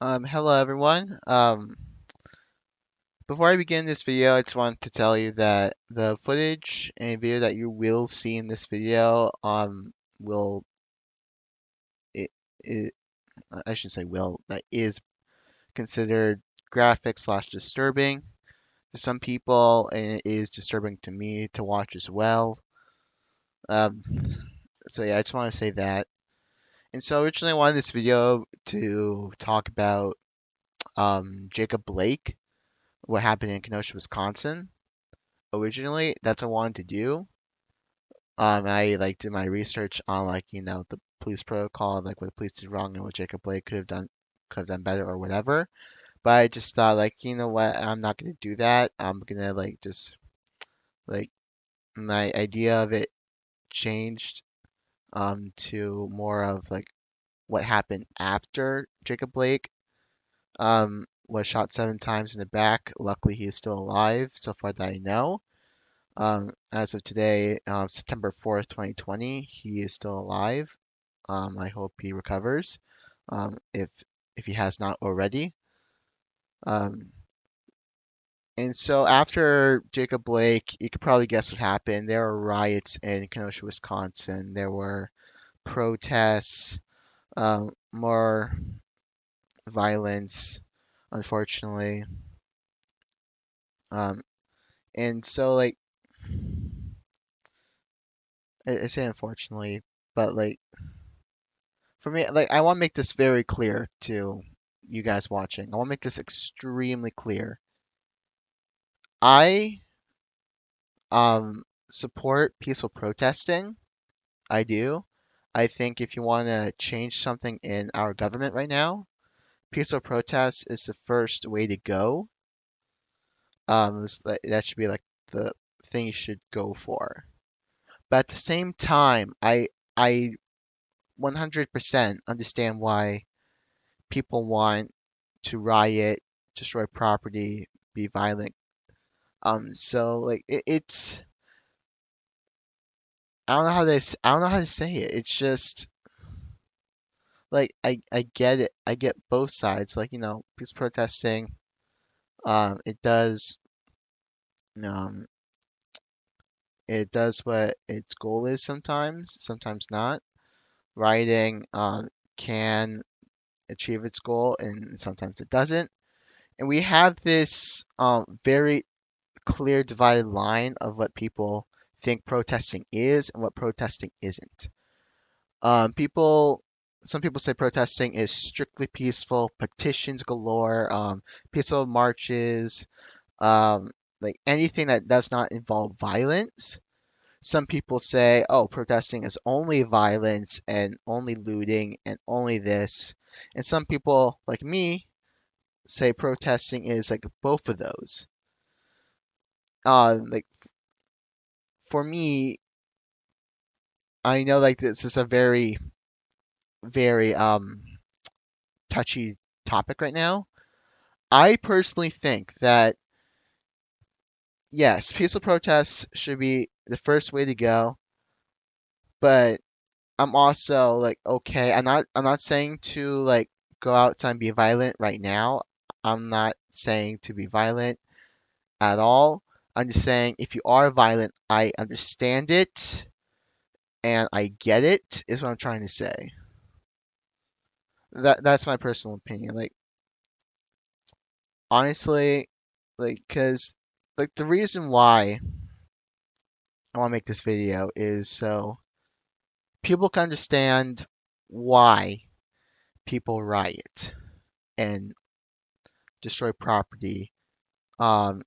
Hello everyone. Before I begin this video, I just want to tell you that the footage and video that you will see in this video, will it, it I should say will that is considered graphic slash disturbing to some people, and it is disturbing to me to watch as well. Um, so yeah, I just want to say that. And so originally I wanted this video to talk about Jacob Blake, what happened in Kenosha, Wisconsin. Originally, that's what I wanted to do. I did my research on the police protocol, like what the police did wrong and what Jacob Blake could have done better or whatever. But I just thought you know what, I'm not gonna do that. I'm gonna just like my idea of it changed to more of what happened after Jacob Blake was shot 7 times in the back. Luckily, he is still alive so far that I know. As of today, September 4th, 2020, he is still alive. I hope he recovers, if he has not already. Um, and so after Jacob Blake, you could probably guess what happened. There were riots in Kenosha, Wisconsin. There were protests, more violence, unfortunately. Um, and so I say unfortunately, but for me, I want to make this very clear to you guys watching. I want to make this extremely clear. I support peaceful protesting. I do. I think if you want to change something in our government right now, peaceful protest is the first way to go. That should be the thing you should go for. But at the same time, I 100% understand why people want to riot, destroy property, be violent. So it's I don't know how to say it. It's just I get it. I get both sides. Peace protesting. It does um it does what its goal is sometimes. Sometimes not. Rioting can achieve its goal, and sometimes it doesn't. And we have this very clear divided line of what people think protesting is and what protesting isn't. People, some people say protesting is strictly peaceful, petitions galore, peaceful marches, um, anything that does not involve violence. Some people say, oh, protesting is only violence and only looting and only this. And some people, like me, say protesting is both of those. Like for me, I know this is a very, very touchy topic right now. I personally think that yes, peaceful protests should be the first way to go, but I'm also okay, I'm not saying to go outside and be violent right now. I'm not saying to be violent at all. I'm just saying if you are violent, I understand it and I get it, is what I'm trying to say. That's my personal opinion. Honestly, cause the reason why I want to make this video is so people can understand why people riot and destroy property, um,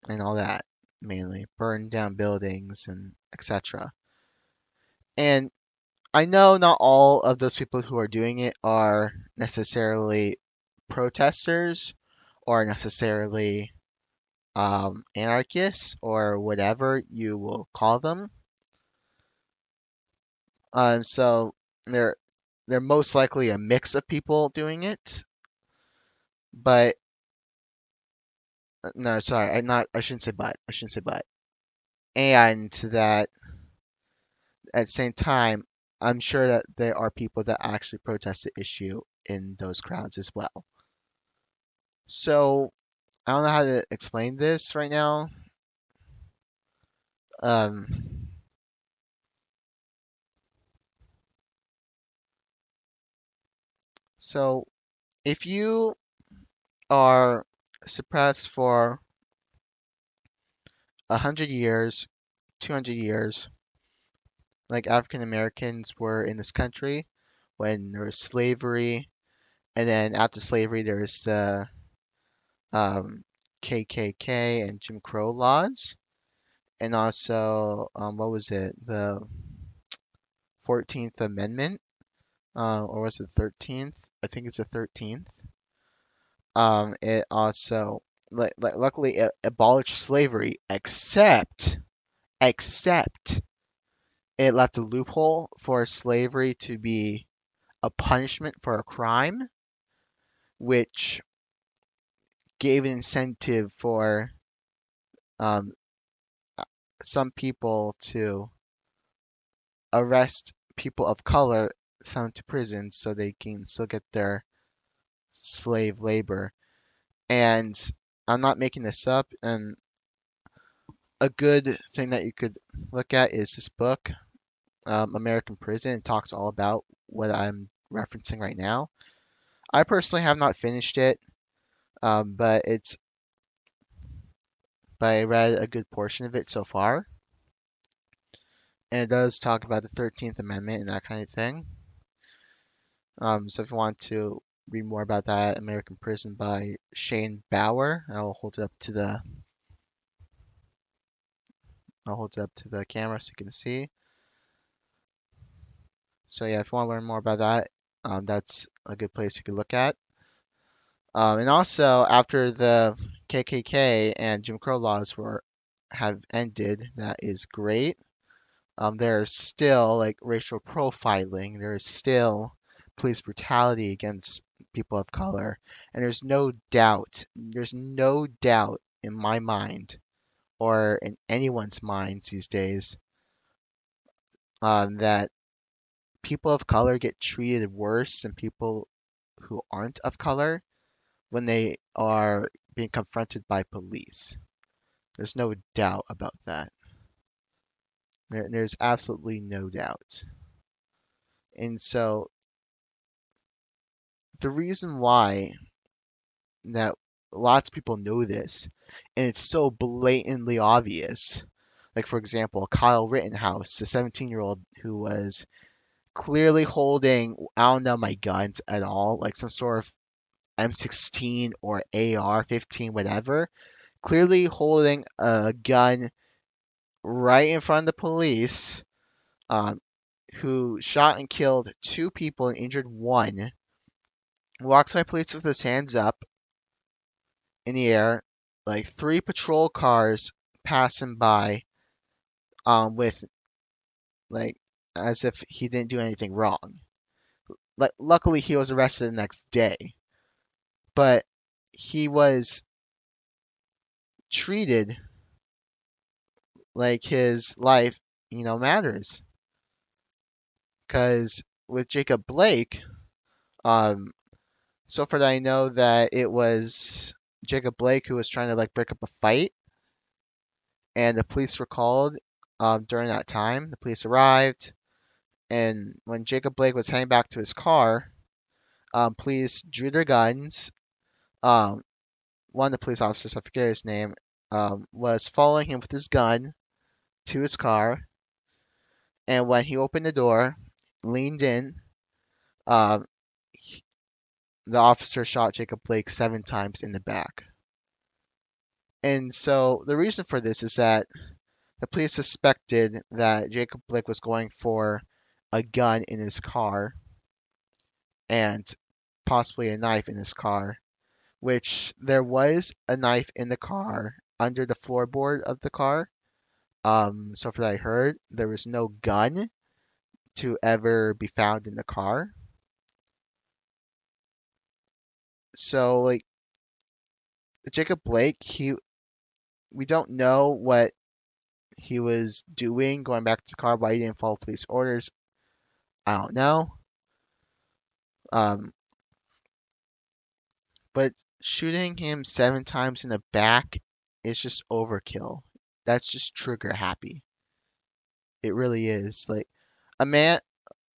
and all that, mainly burn down buildings and etc. And I know not all of those people who are doing it are necessarily protesters or necessarily anarchists or whatever you will call them. So they're they're most likely a mix of people doing it. But no, sorry, I shouldn't say but. I shouldn't say but. And that at the same time, I'm sure that there are people that actually protest the issue in those crowds as well. So I don't know how to explain this right now. Um, so if you are suppressed for 100 years, 200 years, like African Americans were in this country when there was slavery, and then after slavery there was the um, KKK and Jim Crow laws, and also what was it, the 14th Amendment, or was it 13th? I think it's the 13th. It also, luckily, it abolished slavery, except it left a loophole for slavery to be a punishment for a crime, which gave an incentive for um, some people to arrest people of color, send them to prison so they can still get their slave labor. And I'm not making this up. And a good thing that you could look at is this book, American Prison. It talks all about what I'm referencing right now. I personally have not finished it, but I read a good portion of it so far, and it does talk about the 13th Amendment and that kind of thing. So if you want to read more about that, American Prison by Shane Bauer, I'll hold it up to the camera so you can see. So yeah, if you want to learn more about that, that's a good place you could look at. And also, after the KKK and Jim Crow laws have ended, that is great. There's still like racial profiling. There is still police brutality against people of color, and there's no doubt in my mind or in anyone's minds these days, that people of color get treated worse than people who aren't of color when they are being confronted by police. There's no doubt about that. There's absolutely no doubt. And so the reason why that lots of people know this, and it's so blatantly obvious, like for example, Kyle Rittenhouse, the 17-year-old who was clearly holding, I don't know my guns at all, like some sort of M16 or AR-15, whatever, clearly holding a gun right in front of the police, um, who shot and killed two people and injured one, walks by police with his hands up in the air, like three patrol cars passing by, with like as if he didn't do anything wrong. Like luckily he was arrested the next day, but he was treated like his life, matters. Because with Jacob Blake, um, so far that I know that it was Jacob Blake who was trying to like break up a fight, and the police were called during that time. The police arrived, and when Jacob Blake was heading back to his car, police drew their guns. Um, one of the police officers, I forget his name, was following him with his gun to his car, and when he opened the door, leaned in, um, the officer shot Jacob Blake 7 times in the back. And so the reason for this is that the police suspected that Jacob Blake was going for a gun in his car and possibly a knife in his car, which there was a knife in the car under the floorboard of the car. So from what I heard, there was no gun to ever be found in the car. So like Jacob Blake, we don't know what he was doing going back to the car, why he didn't follow police orders. I don't know. Um, but shooting him 7 times in the back is just overkill. That's just trigger happy. It really is. Like a man,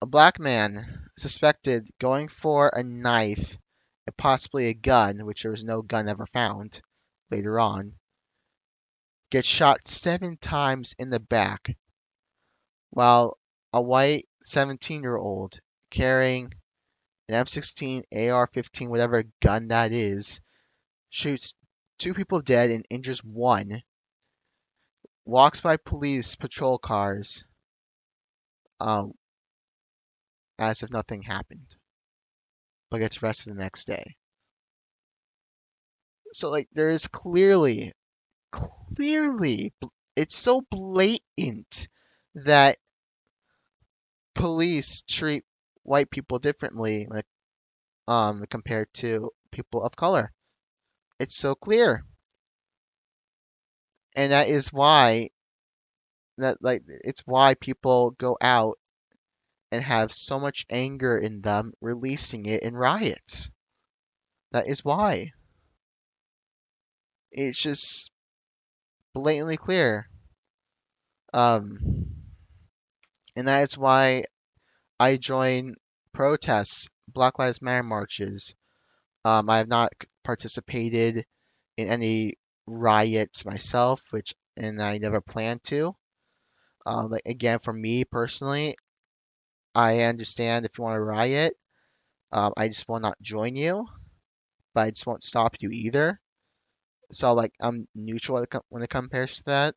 a black man suspected going for a knife and possibly a gun, which there was no gun ever found later on, gets shot 7 times in the back, while a white 17-year-old carrying an M16, AR-15, whatever gun that is, shoots 2 people dead and injures one, walks by police patrol cars um, as if nothing happened, but gets arrested the next day. So, like, there is clearly, it's so blatant that police treat white people differently, like, compared to people of color. It's so clear, and that is why it's why people go out and have so much anger in them, releasing it in riots. That is why. It's just blatantly clear. Um, and that is why I join protests, Black Lives Matter marches. I have not participated in any riots myself, and I never plan to. Like again, for me personally, I understand if you want to riot, I just will not join you, but I just won't stop you either. So like I'm neutral when it compares to that,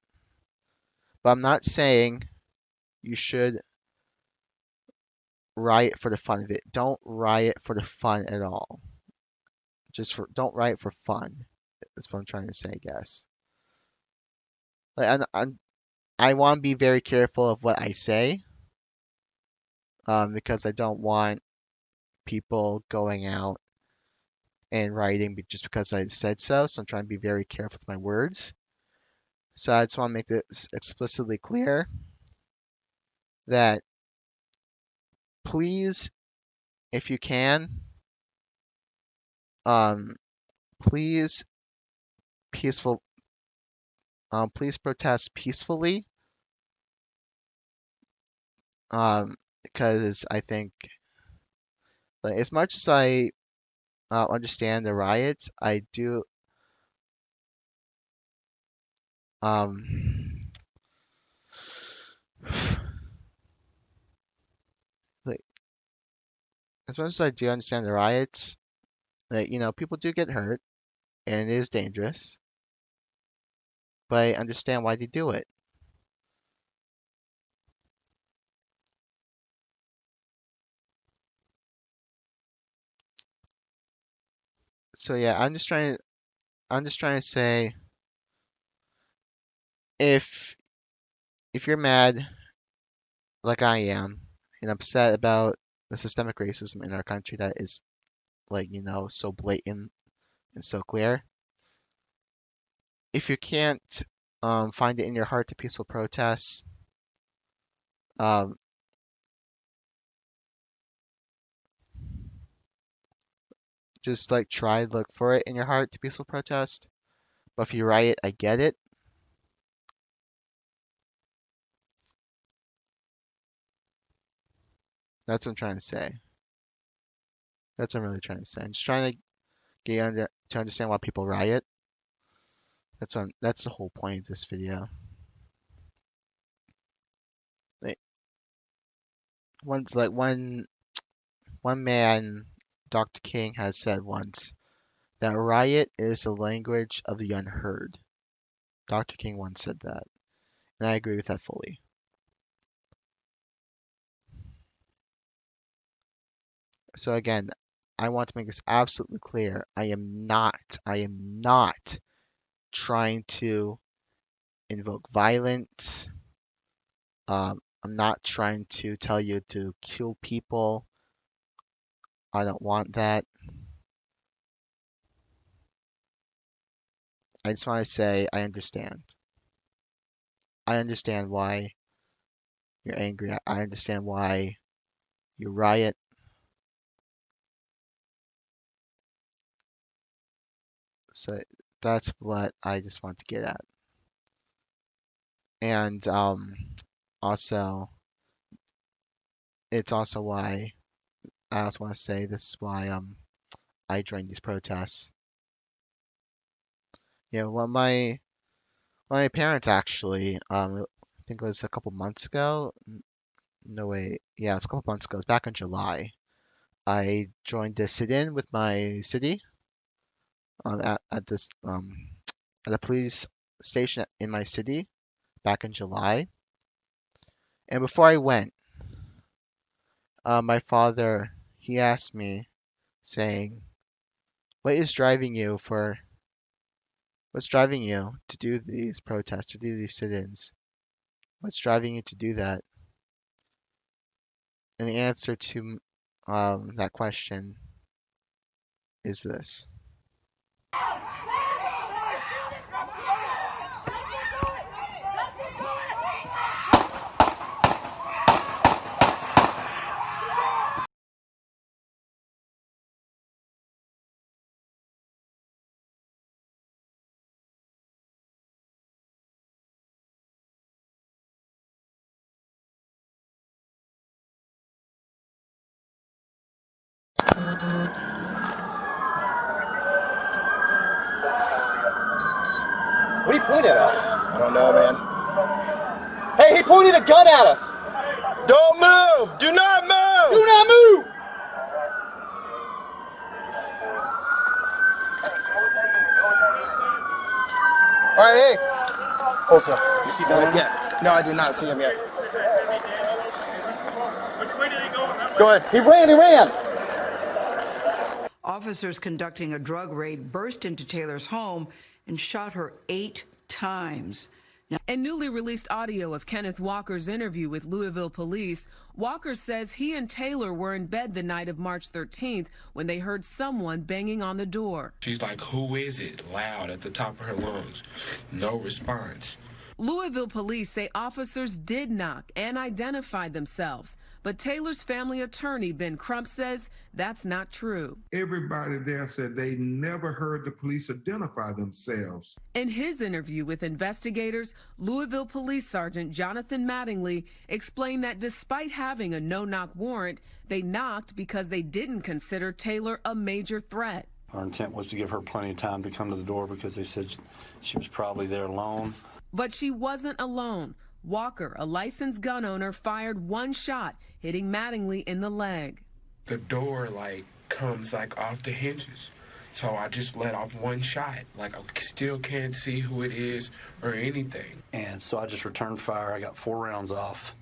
but I'm not saying you should riot for the fun of it. Don't riot for the fun at all. Don't riot for fun. That's what I'm trying to say, I guess. Like I want to be very careful of what I say, because I don't want people going out and writing just because I said so. So I'm trying to be very careful with my words. So I just want to make this explicitly clear that please, if you can, um, please peaceful, please protest peacefully. Because I think, like, as much as I understand the riots, I do, um, like, as much as I do understand the riots, like, people do get hurt and it is dangerous, but I understand why they do it. So yeah, I'm just trying to say, if you're mad like I am and upset about the systemic racism in our country that is, like, so blatant and so clear, if you can't find it in your heart to peaceful protest, um, just like try to look for it in your heart to peaceful protest. But if you riot, I get it. That's what I'm trying to say. That's what I'm really trying to say. I'm just trying to get you to understand why people riot. That's the whole point of this video. Like, one man, Dr. King, has said once that riot is the language of the unheard. Dr. King once said that, and I agree with that fully. So again, I want to make this absolutely clear. I am not trying to invoke violence. I'm not trying to tell you to kill people. I don't want that. I just want to say I understand. I understand why you're angry. I understand why you riot. So that's what I just want to get at. And also, it's also why I also want to say this is why I joined these protests. Well, my parents actually, I think it was a couple months ago. No way, yeah, it was a couple months ago. It was back in July. I joined the sit-in with my city at this at a police station in my city back in July. And before I went, my father he asked me, saying, "What is driving you for? What's driving you to do these protests, to do these sit-ins? What's driving you to do that?" And the answer to that question is this. What did he point at us? I don't know, man. Hey, he pointed a gun at us! Don't move! Do not move! Do not move! All right, hey. What's up? You see that? Yeah. No, I do not see him yet. Which way did he go? Go ahead. He ran! Officers conducting a drug raid burst into Taylor's home and shot her 8 times. In newly released audio of Kenneth Walker's interview with Louisville police, Walker says he and Taylor were in bed the night of March 13th when they heard someone banging on the door. She's like, "Who is it?" loud at the top of her lungs. No response. Louisville police say officers did knock and identified themselves, but Taylor's family attorney, Ben Crump, says that's not true. Everybody there said they never heard the police identify themselves. In his interview with investigators, Louisville Police Sergeant Jonathan Mattingly explained that despite having a no-knock warrant, they knocked because they didn't consider Taylor a major threat. Our intent was to give her plenty of time to come to the door because they said she was probably there alone. But she wasn't alone. Walker, a licensed gun owner, fired one shot, hitting Mattingly in the leg. The door, comes, off the hinges. So I just let off one shot. I still can't see who it is or anything. And so I just returned fire. I got 4 rounds off.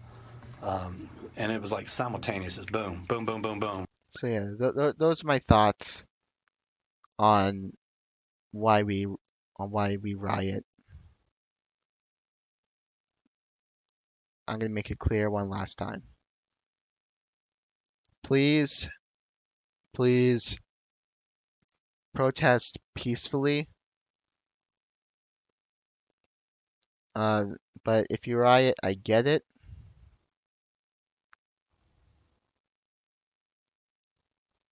And it was simultaneous. It's boom, boom, boom, boom, boom. So yeah, those are my thoughts on why we riot. I'm going to make it clear one last time. Please protest peacefully. But if you riot, I get it.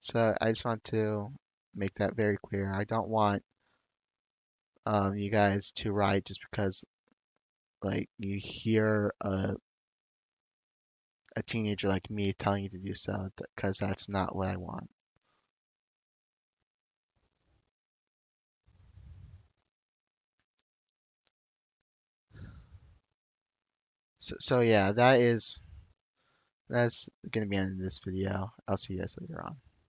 So I just want to make that very clear. I don't want you guys to riot just because you hear a teenager like me telling you to do so, because that's not what I want. So yeah, that's gonna be the end of this video. I'll see you guys later on.